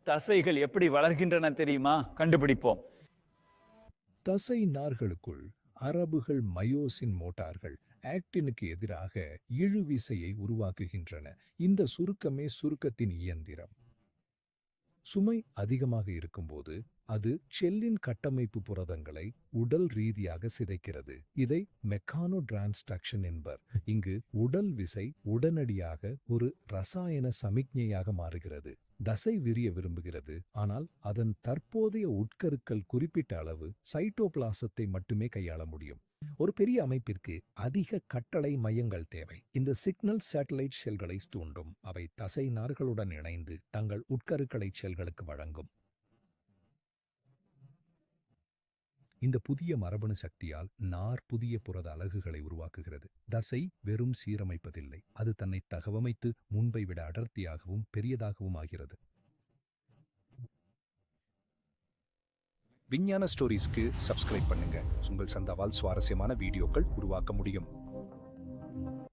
தசைகள் எப்படி வளர்கின்றன தெரியுமா? கண்டுபிடிப்போம். தசை நார்களுக்குள் அரபுகள் மயோசின் மோட்டார்கள் ஆக்டினுக்கு எதிராக இழுவிசையை உருவாக்குகின்றன. இந்த சுருக்கமே சுருக்கத்தின் இயந்திரம். சுமை அதிகமாக இருக்கும்போது அது செல்லின் கட்டமைப்பு புரதங்களை உடல் ரீதியாக சிதைக்கிறது. இதை மெக்கானோ டிரான்ஸ்டக்ஷன் என்பர். இங்கு உடல் விசை உடனடியாக ஒரு ரசாயன சமிக்ஞையாக மாறுகிறது. தசை விரிய விரும்புகிறது, ஆனால் அதன் தற்போதைய உட்கருக்கள் குறிப்பிட்ட அளவு சைட்டோபிளாசத்தை மட்டுமே கையாள முடியும். ஒரு பெரிய அமைப்பிற்கு அதிக கட்டளை மையங்கள் தேவை. இந்த சிக்னல் சேட்டலைட் செல்களை தூண்டும். அவை தசை நார்களுடன் இணைந்து தங்கள் உட்கருக்களை செல்களுக்கு வழங்கும். இந்த புதிய மரபணு சக்தியால் நார் புதிய புரத அலகுகளை உருவாக்குகிறது. தசை வெறும் சீரமைப்பதில்லை, அது தன்னை தகவமைத்து முன்பை விட அடர்த்தியாகவும் பெரியதாகவும் ஆகிறது. விஞ்ஞான ஸ்டோரிஸ்க்கு சப்ஸ்கிரைப் பண்ணுங்க. உங்கள் சந்தாவால் சுவாரஸ்யமான வீடியோக்கள் உருவாக்க முடியும்.